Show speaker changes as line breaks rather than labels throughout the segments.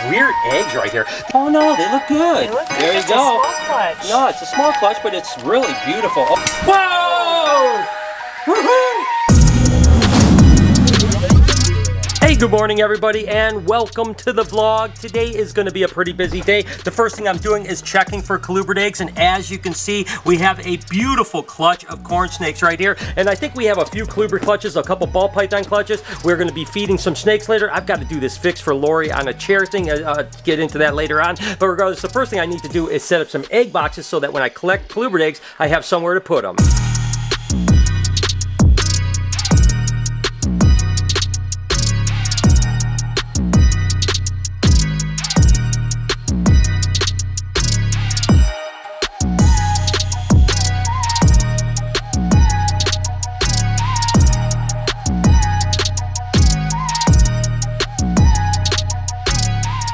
weird eggs right here. Oh no, they look good.
They look good.
There you
It's
go.
a small clutch.
No, it's a small clutch, but it's really beautiful. Oh. Whoa! Woohoo! Hey, good morning everybody and welcome to the vlog. Today is going to be a pretty busy day. The first thing I'm doing is checking for colubrid eggs, and as you can see, we have a beautiful clutch of corn snakes right here. And I think we have a few colubrid clutches, a couple ball python clutches. We're going to be feeding some snakes later. I've got to do this fix for Lori on a chair thing. Get into that later on. But regardless, the first thing I need to do is set up some egg boxes so that when I collect colubrid eggs, I have somewhere to put them.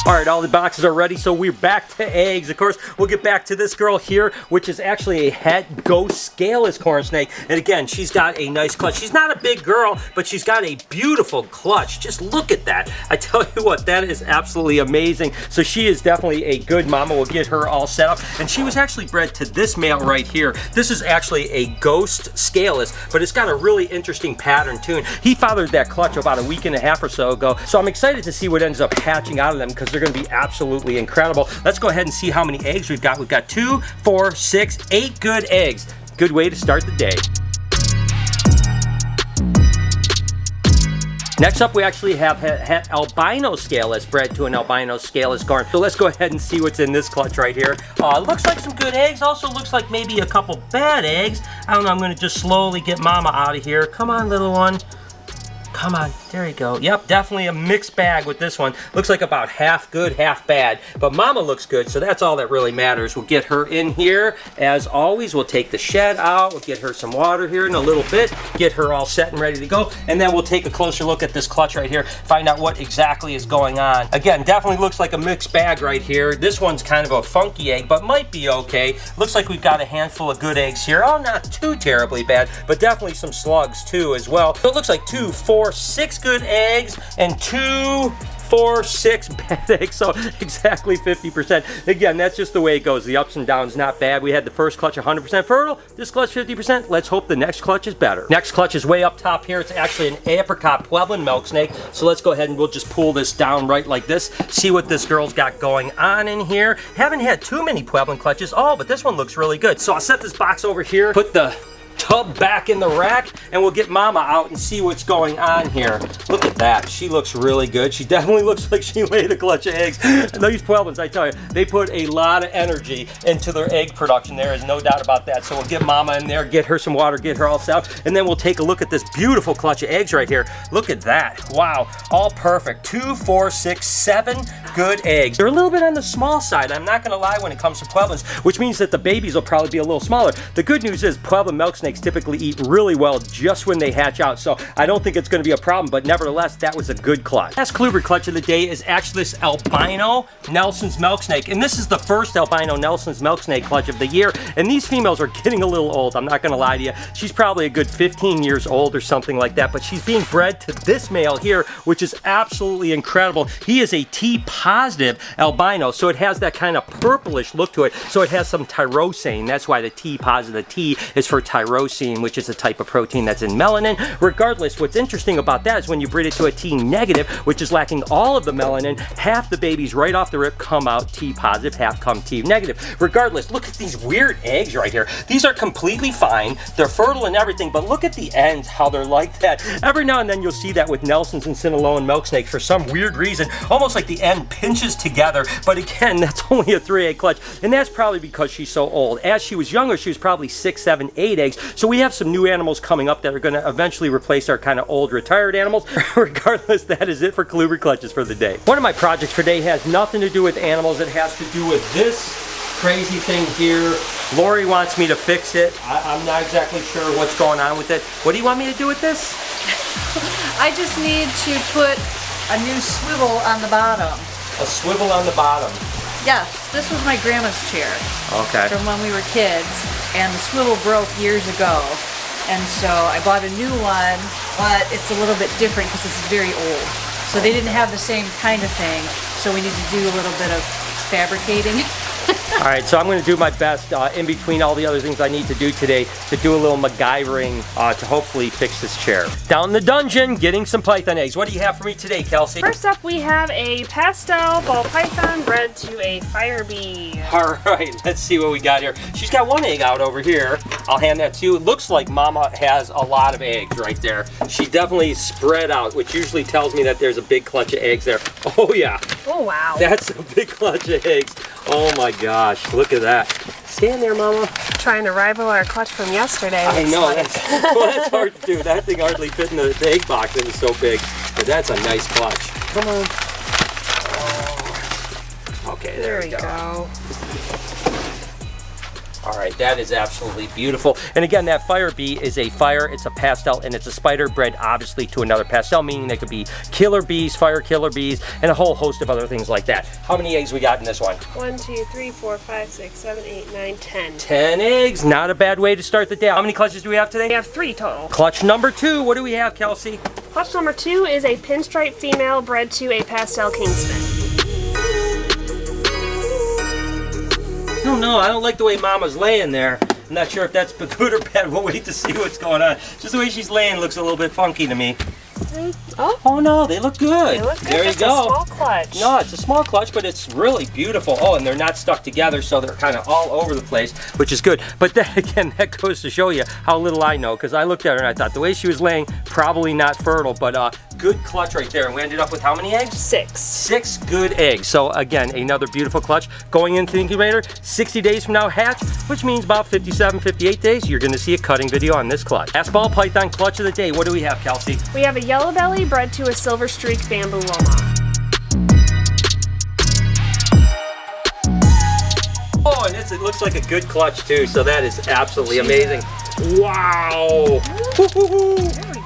All right, all the boxes are ready, so we're back to eggs. Of course, we'll get back to this girl here, which is actually a het ghost scaleless corn snake. And again, she's got a nice clutch. She's not a big girl, but she's got a beautiful clutch. Just look at that. I tell you what, that is absolutely amazing. So she is definitely a good mama. We'll get her all set up. And she was actually bred to this male right here. This is actually a ghost scaleless, but it's got a really interesting pattern too. He fathered that clutch about a week and a half or so ago. So I'm excited to see what ends up hatching out of them because they're going to be absolutely incredible. Let's go ahead and see how many eggs we've got. We've got 2, 4, 6, 8 good eggs. Good way to start the day. Next up, we actually have het albino scaleless bred to an albino scaleless corn. So let's go ahead and see what's in this clutch right here. Looks like some good eggs. Also looks like maybe a couple bad eggs. I don't know. I'm going to just slowly get mama out of here. Come on, little one. Come on, there you go. Yep, definitely a mixed bag with this one. Looks like about half good, half bad. But mama looks good, so that's all that really matters. We'll get her in here. As always, we'll take the shed out. We'll get her some water here in a little bit. Get her all set and ready to go. And then we'll take a closer look at this clutch right here. Find out what exactly is going on. Again, definitely looks like a mixed bag right here. This one's kind of a funky egg, but might be okay. Looks like we've got a handful of good eggs here. Oh, not too terribly bad, but definitely some slugs too as well. So it looks like 2, 4, 6 good eggs and 2, 4, 6 bad eggs, so exactly 50%. Again, that's just the way it goes. The ups and downs, not bad. We had the first clutch 100% fertile, this clutch 50%. Let's hope the next clutch is better. Next clutch is way up top here. It's actually an apricot Pueblan milk snake. So let's go ahead and we'll just pull this down right like this. See what this girl's got going on in here. Haven't had too many Pueblan clutches. Oh, but this one looks really good. So I'll set this box over here, put the tub back in the rack, and we'll get mama out and see what's going on here. Look at that. She looks really good. She definitely looks like she laid a clutch of eggs. And these Pueblans, I tell you, they put a lot of energy into their egg production. There is no doubt about that. So we'll get mama in there, get her some water, get her all set up, and then we'll take a look at this beautiful clutch of eggs right here. Look at that. Wow. All perfect. 2, 4, 6, 7 good eggs. They're a little bit on the small side. I'm not going to lie when it comes to Pueblans, which means that the babies will probably be a little smaller. The good news is Pueblan milk snakes typically eat really well just when they hatch out, so I don't think it's going to be a problem, but nevertheless, that was a good clutch. Last colubrid clutch of the day is actually this albino Nelson's milk snake, and this is the first albino Nelson's milk snake clutch of the year, and these females are getting a little old. I'm not going to lie to you. She's probably a good 15 years old or something like that, but she's being bred to this male here, which is absolutely incredible. He is a T-positive albino, so it has that kind of purplish look to it, so it has some tyrosine. That's why the T-positive, the T is for tyrosine, which is a type of protein that's in melanin. Regardless, what's interesting about that is when you breed it to a T negative, which is lacking all of the melanin, half the babies right off the rip come out T positive, half come T negative. Regardless, look at these weird eggs right here. These are completely fine. They're fertile and everything, but look at the ends, how they're like that. Every now and then you'll see that with Nelson's and Sinaloan milk snakes for some weird reason, almost like the end pinches together. But again, that's only a 3-egg clutch, and that's probably because she's so old. As she was younger, she was probably 6, 7, 8 eggs. So we have some new animals coming up that are going to eventually replace our kind of old retired animals. Regardless, that is it for colubrid clutches for the day. One of my projects for today has nothing to do with animals. It has to do with this crazy thing here. Lori wants me to fix it. I'm not exactly sure what's going on with it. What do you want me to do with this?
I just need to put a new swivel on the bottom.
A swivel on the bottom.
Yes, this was my grandma's chair.
Okay.
From when we were kids, and the swivel broke years ago. And so I bought a new one, but it's a little bit different because this is very old. So they didn't have the same kind of thing. so we need to do a little bit of fabricating.
All right, so I'm going to do my best in between all the other things I need to do today to do a little MacGyvering to hopefully fix this chair. Down the dungeon, getting some python eggs. What do you have for me today, Kelsey?
First up, we have a pastel ball python bred to a fire bee.
All right, let's see what we got here. She's got one egg out over here. I'll hand that to you. It looks like Mama has a lot of eggs right there. She definitely spread out, which usually tells me that there's a big clutch of eggs there. Oh yeah.
Oh wow.
That's a big clutch of eggs. Oh my gosh, look at that. Stand there, Mama.
Trying to rival our clutch from yesterday.
I know, that's hard to do. That thing hardly fit in the egg box. It was so big. But that's a nice clutch. Come on. Oh. Okay, there we go. All right, that is absolutely beautiful. And again, that fire bee is a fire, it's a pastel, and it's a spider bred obviously to another pastel, meaning they could be killer bees, fire killer bees, and a whole host of other things like that. How many eggs we got in this one?
1, 2, 3, 4, 5, 6, 7, 8, 9, 10.
10 eggs, not a bad way to start the day. How many clutches do we have today?
We have 3 total.
Clutch number 2, what do we have, Kelsey?
Clutch number 2 is a pinstripe female bred to a pastel kingsman.
No, I don't like the way Mama's laying there. I'm not sure if that's good or bad. We'll wait to see what's going on. Just the way she's laying looks a little bit funky to me. Oh no, they look good.
They look good.
There you
Just
go.
A small clutch.
No, it's a small clutch, but it's really beautiful. Oh, and they're not stuck together, so they're kind of all over the place, which is good. But then again, that goes to show you how little I know, because I looked at her and I thought the way she was laying, probably not fertile, but good clutch right there. And we ended up with how many eggs?
6.
6 good eggs. So again, another beautiful clutch going into the incubator. 60 days from now hatch, which means about 57, 58 days, you're going to see a cutting video on this clutch. Last ball python clutch of the day. What do we have, Kelsey?
We have a yellow belly bred to a silver streak bamboo woma.
Oh, and it looks like a good clutch too, so that is absolutely amazing. Wow!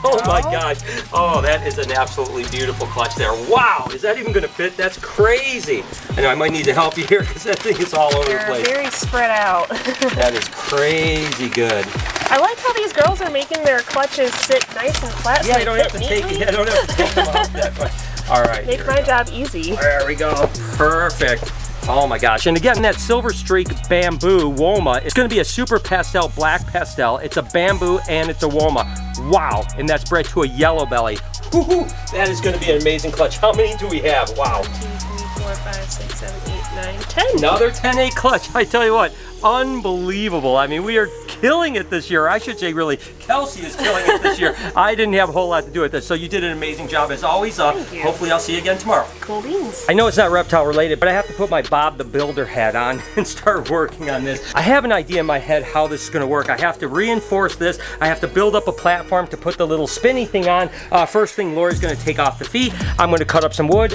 Oh my gosh. Oh, that is an absolutely beautiful clutch there. Wow, is that even gonna fit? That's crazy. I know I might need to help you here because that thing is all over the
They're
place.
very spread out.
That is crazy good.
I like how these girls are making their clutches sit nice and flat.
Yeah,
so
I don't
they
have to
fit
take
neatly.
it. I don't have to take them off that way. All right.
Make my job easy.
There we go. Perfect. Oh my gosh. And again, that silver streak bamboo woma, it's going to be a super pastel, black pastel. It's a bamboo and it's a woma. Wow. And that's bred to a yellow belly. Woohoo. That is going to be an amazing clutch. How many do we have? Wow.
1, 2, 3, 4, 5, 6, 7, 8, 9, 10.
Another 10-egg clutch. I tell you what, unbelievable. I mean, we are killing it this year. I should say, really, Kelsey is killing it this year. I didn't have a whole lot to do with this, so you did an amazing job as always.
Thank you.
Hopefully, I'll see you again tomorrow.
Cool beans.
I know it's not reptile related, but I have to put my Bob the Builder hat on and start working on this. I have an idea in my head how this is going to work. I have to reinforce this. I have to build up a platform to put the little spinny thing on. First thing, Lori's going to take off the feet. I'm going to cut up some wood.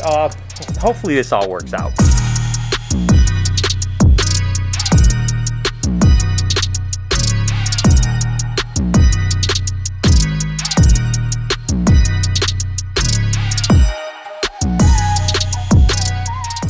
Hopefully this all works out.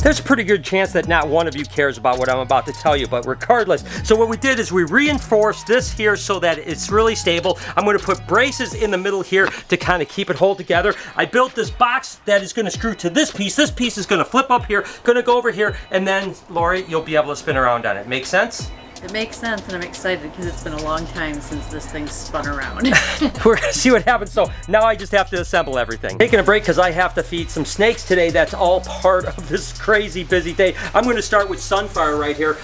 There's a pretty good chance that not one of you cares about what I'm about to tell you, but regardless, so what we did is we reinforced this here so that it's really stable. I'm going to put braces in the middle here to kind of keep it hold together. I built this box that is going to screw to this piece. This piece is going to flip up here, going to go over here, and then, Lori, you'll be able to spin around on it. Make sense?
It makes sense, and I'm excited because it's been a long time since this thing spun around.
We're gonna see what happens. So now I just have to assemble everything. Taking a break because I have to feed some snakes today. That's all part of this crazy busy day. I'm going to start with Sunfire right here.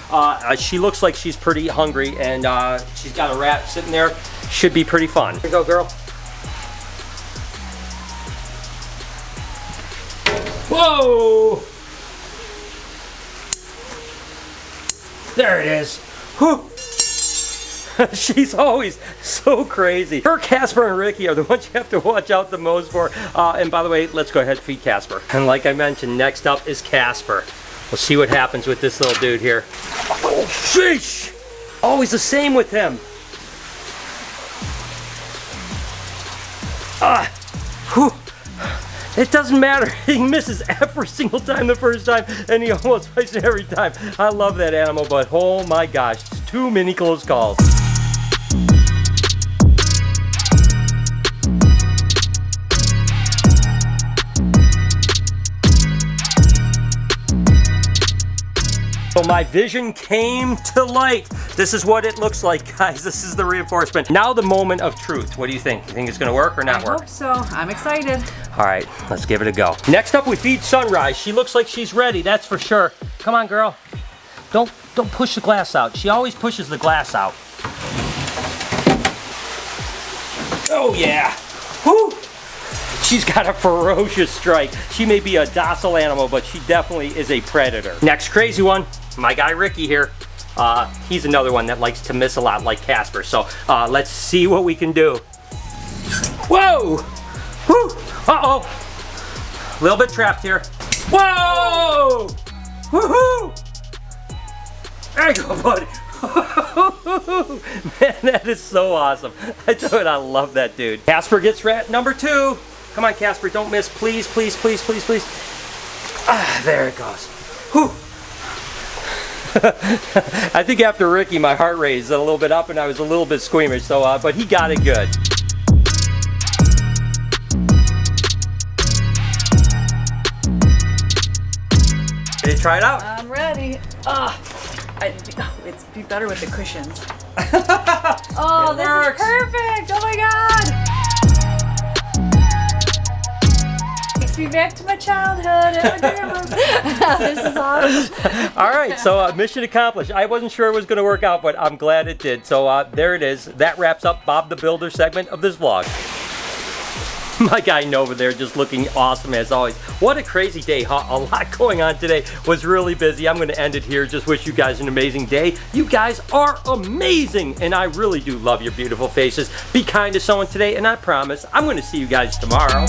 She looks like she's pretty hungry, and she's got a rat sitting there. Should be pretty fun. Here you go, girl. Whoa! There it is. Whew. She's always so crazy. Her, Casper, and Ricky are the ones you have to watch out the most for. And by the way, let's go ahead and feed Casper. And like I mentioned, next up is Casper. We'll see what happens with this little dude here. Oh, sheesh! Always the same with him. Whew. It doesn't matter. He misses every single time the first time, and he almost fights every time. I love that animal, but oh my gosh, it's too many close calls. So my vision came to light. This is what it looks like, guys. This is the reinforcement. Now the moment of truth. What do you think? You think it's gonna work or not work?
I hope so. I'm excited.
All right, let's give it a go. Next up, we feed Sunrise. She looks like she's ready, that's for sure. Come on, girl. Don't push the glass out. She always pushes the glass out. Oh yeah. Whoo! She's got a ferocious strike. She may be a docile animal, but she definitely is a predator. Next crazy one, my guy Ricky here. He's another one that likes to miss a lot like Casper. So let's see what we can do. Whoa! Whoo! Uh-oh. A little bit trapped here. Whoa! Woohoo! There you go, buddy. Man, that is so awesome. I love that dude. Casper gets rat number 2. Come on, Casper, don't miss. Please, please, please, please, please. Ah, there it goes. Whew. I think after Ricky, my heart rate is a little bit up and I was a little bit squeamish, so, but he got it good. Ready to try it out?
I'm ready. It's be better with the cushions. Oh, this is perfect! Oh my god! Takes me back to my childhood. This is awesome.
All right, so mission accomplished. I wasn't sure it was going to work out, but I'm glad it did. So there it is. That wraps up Bob the Builder segment of this vlog. My guy Nova there just looking awesome as always. What a crazy day, huh? A lot going on today. Was really busy. I'm going to end it here. Just wish you guys an amazing day. You guys are amazing, and I really do love your beautiful faces. Be kind to someone today, and I promise I'm going to see you guys tomorrow.